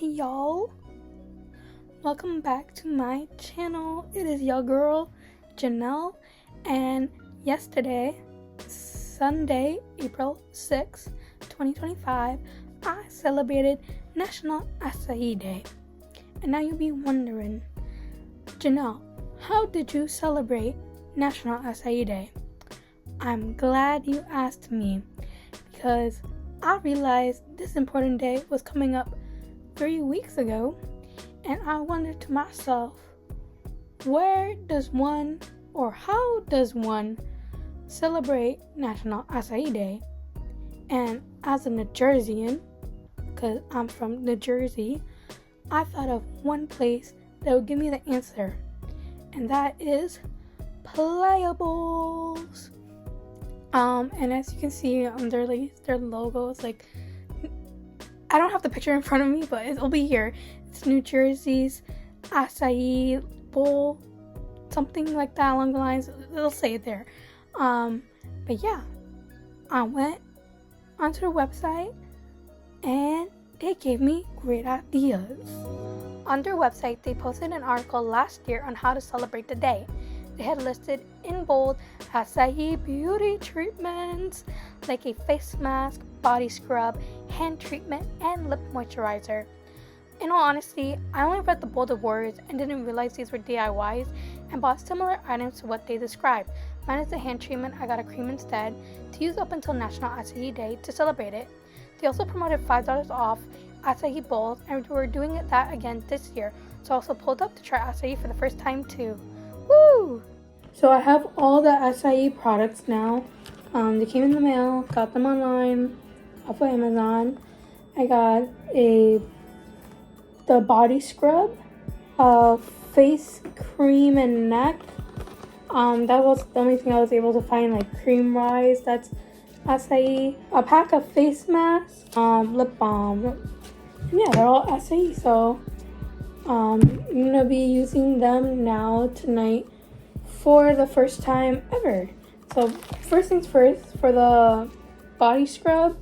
Hey y'all, welcome back to my channel. It is your girl Janelle, and yesterday, Sunday, April 6th, 2025, I celebrated National Acai Day. And now you'll be wondering, Janelle, how did you celebrate National Acai Day? I'm glad you asked me, because I realized this important day was coming up 3 weeks ago, and I wondered to myself, where does one, or how does one, celebrate National Acai Day? And as a New Jerseyan, because I'm from New Jersey, I thought of one place that would give me the answer, and that is Playa. And as you can see on their logo, it's like, I don't have the picture in front of me, but it'll be here. It's New Jersey's acai bowl, something like that along the lines. It'll say it there. But yeah, I went onto their website and they gave me great ideas. On their website, they posted an article last year on how to celebrate the day. They had listed in bold acai beauty treatments like a face mask, body scrub, hand treatment, and lip moisturizer. In all honesty, I only read the bolded words and didn't realize these were DIYs and bought similar items to what they described. Minus the hand treatment, I got a cream instead to use up until National Acai Day to celebrate it. They also promoted $5 off acai bowls, and we're doing that again this year, so I also pulled up to try acai for the first time too. Woo! So I have all the acai products now. They came in the mail, got them online off of Amazon. I got the body scrub, face cream and neck. That was the only thing I was able to find, like cream rise, that's acai. A pack of face masks, lip balm. And yeah, they're all acai, so I'm gonna be using them now tonight for the first time ever. So first things first, for the body scrub,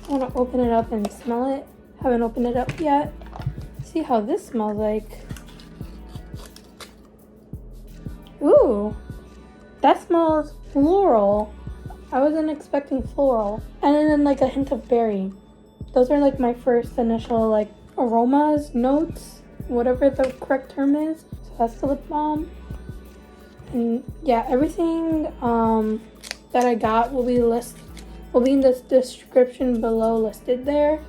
I want to open it up and smell it. Haven't opened it up yet. See how this smells like. Ooh, that smells floral. I wasn't expecting floral. And then like a hint of berry. Those are like my first initial like aromas, notes, whatever the correct term is. So that's the lip balm. And yeah, everything that I got will be in this description below, listed there.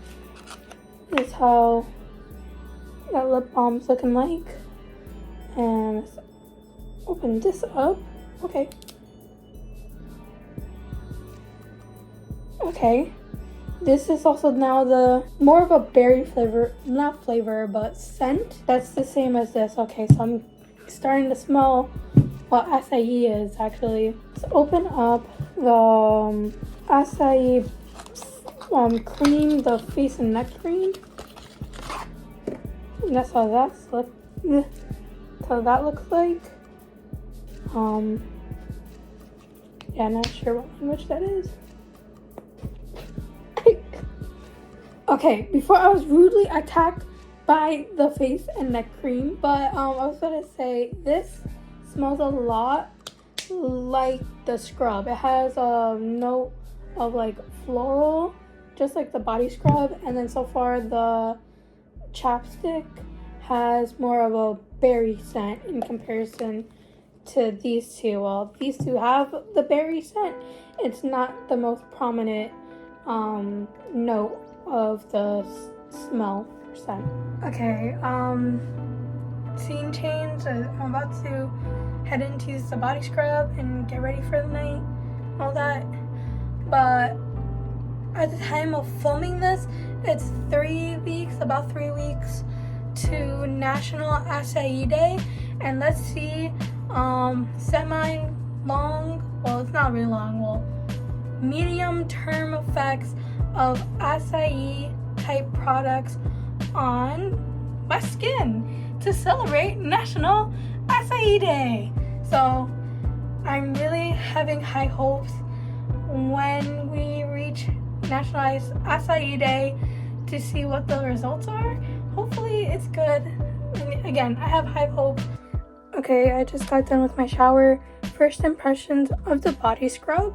This is how that lip balm's looking like. And let's open this up. Okay. This is also now the more of a berry flavor, not flavor, but scent. That's the same as this. Okay, so I'm starting to smell what acai is actually. Let's open up the acai cream, the face and neck cream. And that's how that looks like. Yeah, not sure what language that is. Okay, before I was rudely attacked by the face and neck cream, but I was gonna say this smells a lot like the scrub. It has a note of like floral, just like the body scrub, and then so far the chapstick has more of a berry scent in comparison to these two. Well, these two have the berry scent. It's not the most prominent note of the smell or scent. Okay, scene change. I'm about to head in to use the body scrub and get ready for the night, all that. But at the time of filming this, it's about 3 weeks to National Acai Day, and let's see semi-long, well, it's not really long, well, medium-term effects of acai type products on my skin to celebrate National Acai Day. So I'm really having high hopes when we reach National Acai Day to see what the results are. Hopefully it's good. And again, I have high hope. Okay, I just got done with my shower. First impressions of the body scrub.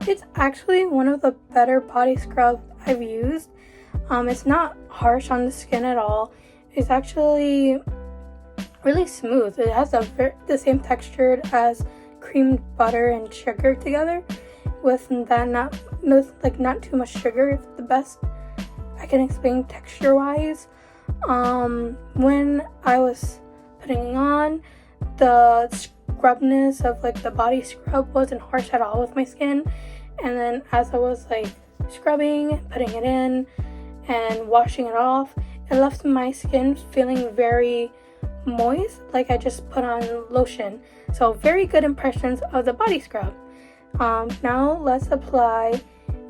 It's actually one of the better body scrubs I've used. It's not harsh on the skin at all. It's actually really smooth. It has the same texture as cream, butter, and sugar together, with that not too much sugar. The best I can explain texture wise. When I was putting it on, the scrubness of like the body scrub wasn't harsh at all with my skin, and then as I was like scrubbing, putting it in and washing it off, it left my skin feeling very moist, like I just put on lotion. So very good impressions of the body scrub. Now let's apply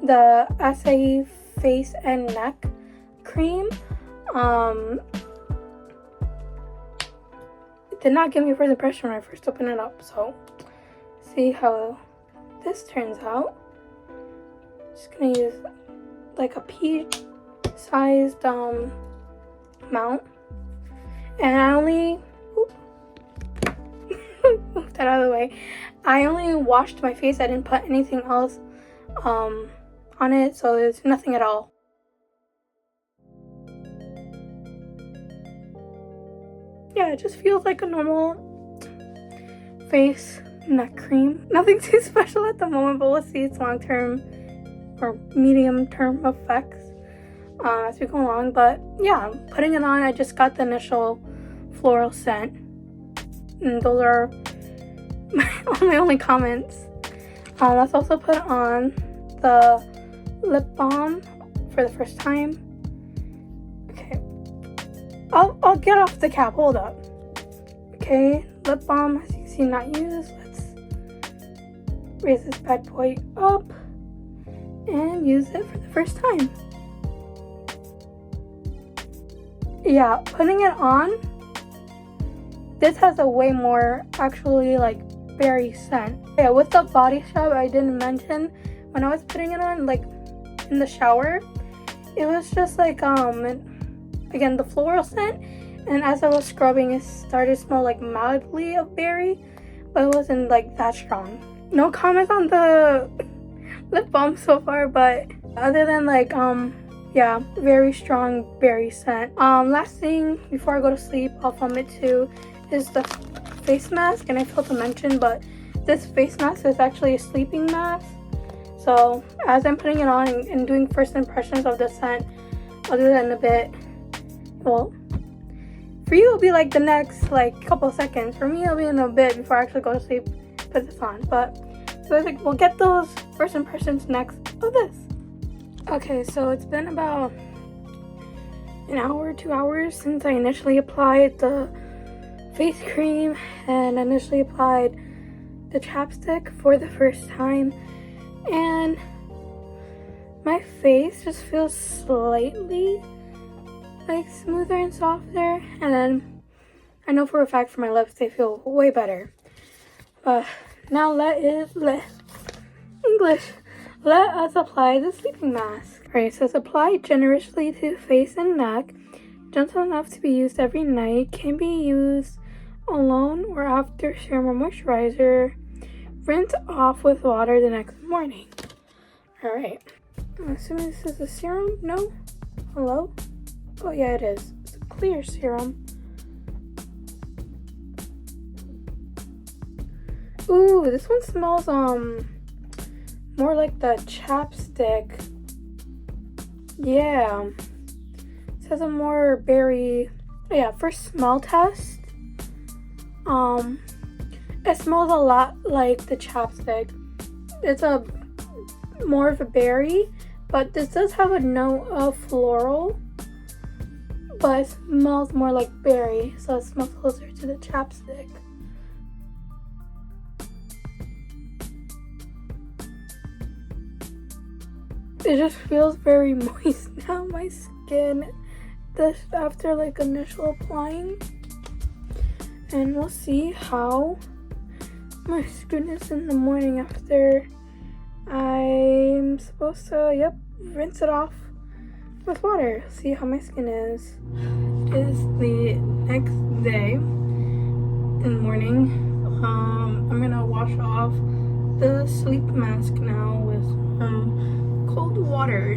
the Acai face and neck cream. It did not give me a first impression when I first opened it up, so see how this turns out. Just gonna use like a pea-sized amount, and I only move that out of the way. I only washed my face. I didn't put anything else on it, so there's nothing at all. Yeah, it just feels like a normal face neck cream. Nothing too special at the moment, but we'll see its long-term or medium-term effects as we go along. But yeah, putting it on, I just got the initial floral scent, and those are my only comments. Let's also put on the lip balm for the first time. Okay, I'll get off the cap. Hold up. Okay, lip balm, as you can see, not used. Let's raise this bad boy up and use it for the first time. Yeah, putting it on, this has a way more actually like berry scent. Yeah, with the body scrub, I didn't mention when I was putting it on, like in the shower, it was just like again the floral scent, and as I was scrubbing, it started to smell like mildly of berry, but it wasn't like that strong. No comments on the lip balm so far, but other than like yeah, very strong berry scent. Last thing before I go to sleep, I'll film it too, is the face mask, and I failed to mention, but this face mask is actually a sleeping mask. So as I'm putting it on and doing first impressions of the scent, other than a bit, well, for you it'll be like the next like couple of seconds. For me it'll be in a bit before I actually go to sleep, put this on. But so I think we'll get those first impressions next of this. Okay, so it's been about an hour, 2 hours since I initially applied the face cream and initially applied the chapstick for the first time, and my face just feels slightly like smoother and softer, and then I know for a fact for my lips they feel way better. But now let us apply the sleeping mask. Alright, so it's applied generously to face and neck, gentle enough to be used every night, can be used alone or after serum or moisturizer. Rinse off with water the next morning. Alright, I'm assuming this is a serum. No? Hello? Oh yeah, it is. It's a clear serum. Ooh, this one smells more like the chapstick. Yeah, it has a more berry. Yeah, first smell test. It smells a lot like the chapstick. It's a more of a berry, but this does have a note of floral, but it smells more like berry, so it smells closer to the chapstick. It just feels very moist now, my skin, this after like initial applying. And we'll see how my skin is in the morning after I'm supposed to, rinse it off with water. See how my skin is. It is the next day in the morning. I'm gonna wash off the sleep mask now with cold water.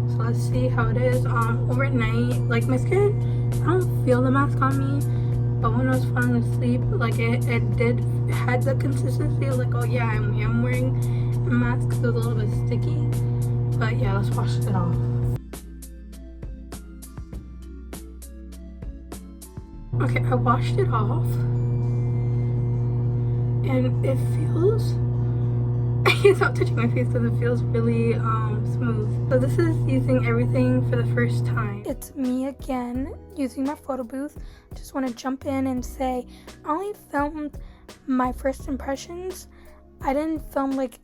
So let's see how it is overnight. Like my skin, I don't feel the mask on me, but when I was falling asleep, like it had the consistency of like, oh yeah, I am wearing a mask because it was a little bit sticky. But yeah, let's wash it off. Okay, I washed it off, and it feels, I can't stop touching my face because it feels really smooth. So this is using everything for the first time. It's me again using my photo booth. Just want to jump in and say I only filmed my first impressions. I didn't film like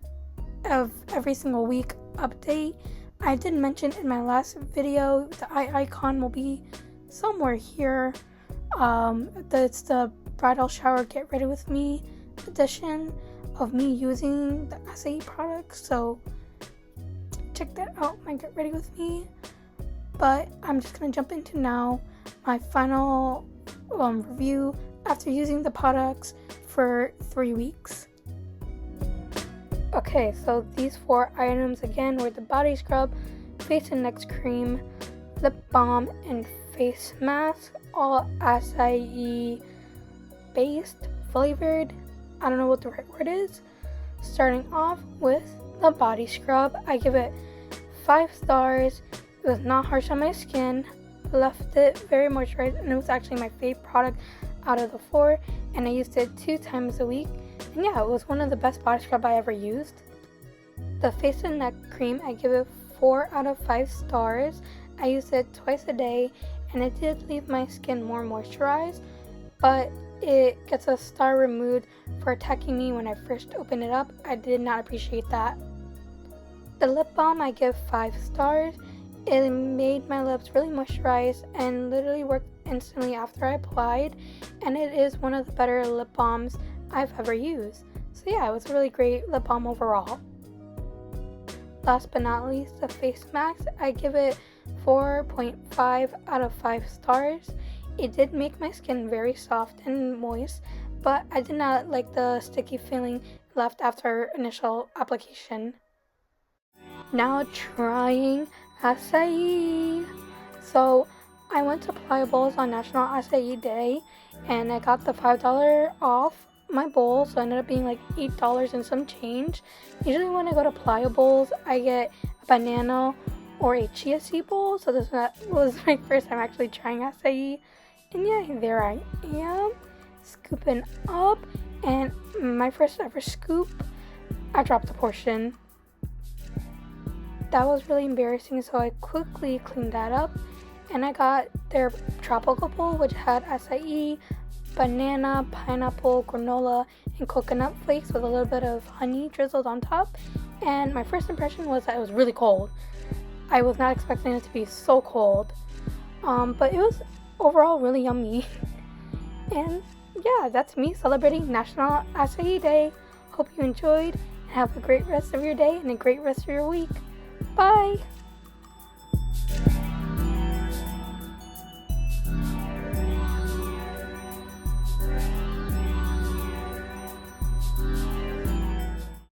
of every single week update. I did mention in my last video the eye icon will be somewhere here. It's the bridal shower get ready with me edition of me using the Acai products, so check that out, my get ready with me. But I'm just gonna jump into now my final review after using the products for 3 weeks. Okay, so these 4 items again were the body scrub, face and neck cream, lip balm, and face mask, all acai based, flavored. I don't know what the right word is. Starting off with the body scrub, I give it 5 stars. It was not harsh on my skin, left it very moisturized, and it was actually my favorite product out of the 4, and I used it 2 times a week, and yeah, it was one of the best body scrub I ever used. The face and neck cream, I give it 4 out of 5 stars. I used it twice a day, and it did leave my skin more moisturized, but it gets a star removed for attacking me when I first opened it up. I did not appreciate that. The lip balm, I give 5 stars. It made my lips really moisturized and literally worked instantly after I applied, and it is one of the better lip balms I've ever used. So yeah, it was a really great lip balm overall. Last but not least, the face mask, I give it 4.5 out of 5 stars. It did make my skin very soft and moist, but I did not like the sticky feeling left after initial application. Now trying acai. So I went to Playa on National Acai Day, and I got the $5 off my bowl, so it ended up being like $8 and some change. Usually when I go to Playa I get a banana or a chia seed bowl, so this was my first time actually trying acai. And yeah, there I am, scooping up, and my first ever scoop, I dropped a portion. That was really embarrassing, so I quickly cleaned that up, and I got their tropical bowl, which had acai, banana, pineapple, granola, and coconut flakes with a little bit of honey drizzled on top. And my first impression was that it was really cold. I was not expecting it to be so cold, but it was overall really yummy. And yeah, that's me celebrating National Acai Day. Hope you enjoyed, and have a great rest of your day and a great rest of your week. Bye!